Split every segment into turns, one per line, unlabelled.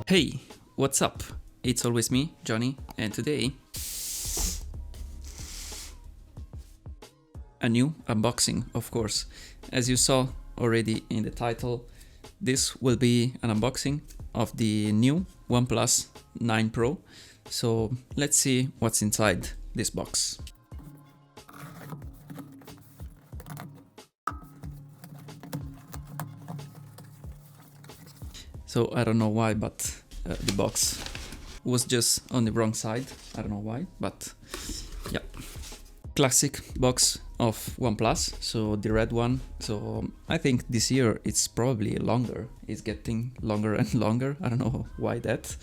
Hey, what's up? It's always me, Johnny, and today a new unboxing, of course. As you saw already in the title, this will be an unboxing of the new OnePlus 9 Pro. So let's see what's inside this box. So I don't know why, but the box was just on the wrong side. I don't know why, but yeah. Classic box of OnePlus, so the red one. So I think this year it's probably longer. It's getting longer and longer. I don't know why that,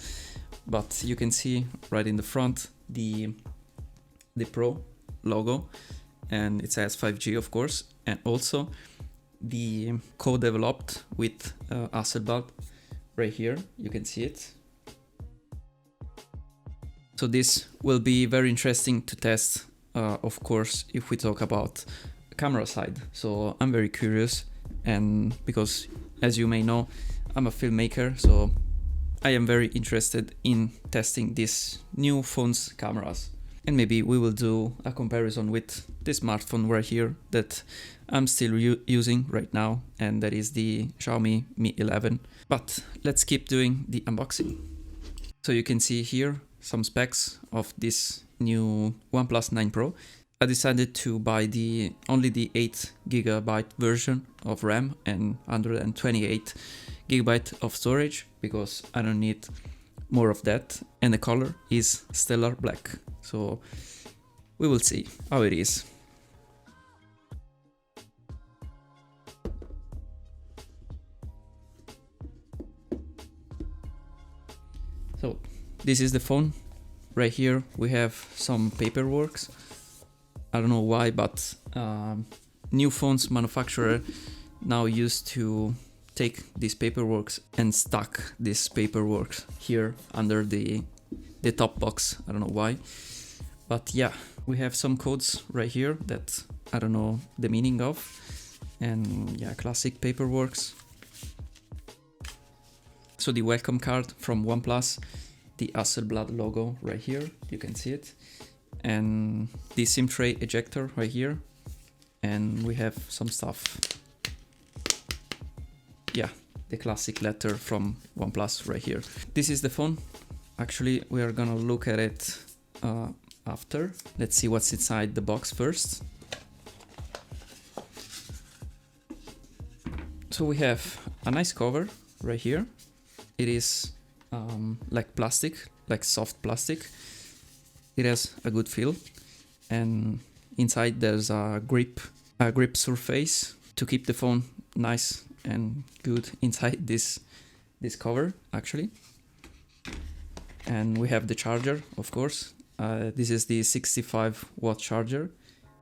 but you can see right in the front the Pro logo, and it says 5G, of course, and also the co-developed with Hasselblad right here. You can see it. So this will be very interesting to test. Of course, if we talk about camera side. So I'm very curious, and because as you may know, I'm a filmmaker, so I am very interested in testing this new phone's cameras. And maybe we will do a comparison with the smartphone right here that I'm still using right now, and that is the Xiaomi Mi 11. But let's keep doing the unboxing. So you can see here some specs of this new OnePlus 9 Pro. I decided to buy only the 8GB version of RAM and 128GB of storage because I don't need more of that, and the color is stellar black. So we will see how it is. So this is the phone. Right here we have some paperwork. I don't know why, but new phones manufacturer now used to take these paperwork and stack this paperwork here under the top box. I don't know why, but yeah, we have some codes right here that I don't know the meaning of, and yeah, classic paperwork. So the welcome card from OnePlus, the Hasselblad logo right here, you can see it, and the SIM tray ejector right here, and we have some stuff. Yeah, the classic letter from OnePlus right here. This is the phone. Actually, we are gonna look at it after. Let's see what's inside the box first. So we have a nice cover right here. It is like plastic, like soft plastic. It has a good feel, and inside there's a grip surface to keep the phone nice and good inside this cover actually. And we have the charger, of course. This is the 65-watt charger.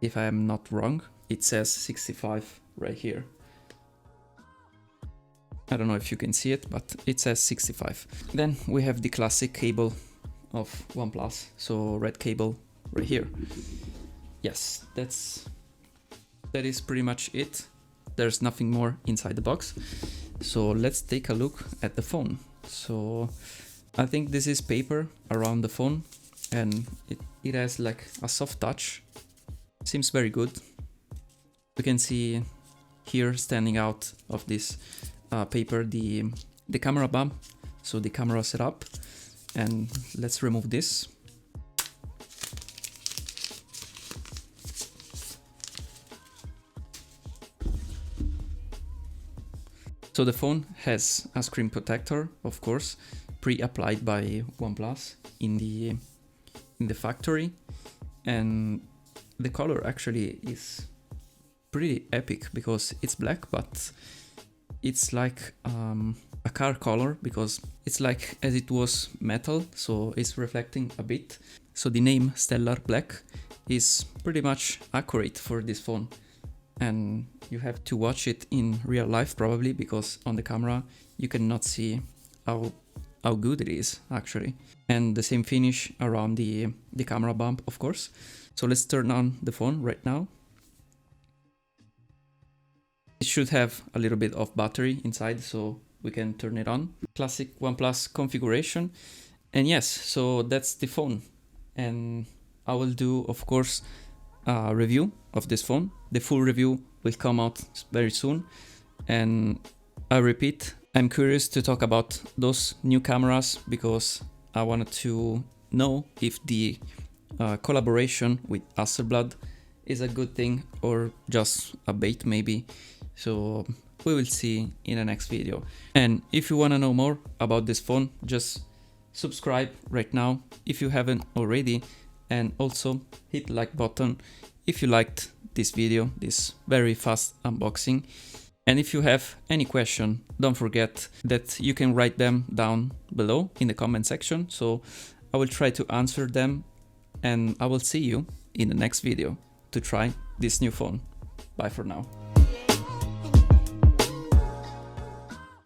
If I am not wrong, it says 65 right here. I don't know if you can see it, but it says 65. Then we have the classic cable of OnePlus, so red cable right here. Yes, that is pretty much it. There's nothing more inside the box. So let's take a look at the phone. So I think this is paper around the phone, and it has like a soft touch. Seems very good. We can see here standing out of this paper the camera bump, so the camera setup. And let's remove this. So the phone has a screen protector, of course, pre-applied by OnePlus in the factory, and the color actually is pretty epic because it's black, but it's like a car color because it's like as it was metal, so it's reflecting a bit. So the name Stellar Black is pretty much accurate for this phone, and you have to watch it in real life probably because on the camera you cannot see how good it is actually. And the same finish around the camera bump, of course. So let's turn on the phone right now. It should have a little bit of battery inside, so we can turn it on. Classic OnePlus configuration. And yes, so that's the phone. And I will do, of course, a review of this phone. The full review will come out very soon. And I repeat, I'm curious to talk about those new cameras because I wanted to know if the collaboration with Hasselblad is a good thing or just a bait maybe. So we will see in the next video. And if you want to know more about this phone, just subscribe right now if you haven't already, and also hit the like button if you liked this video, this very fast unboxing. And if you have any question, don't forget that you can write them down below in the comment section, so I will try to answer them, and I will see you in the next video to try this new phone. Bye for now.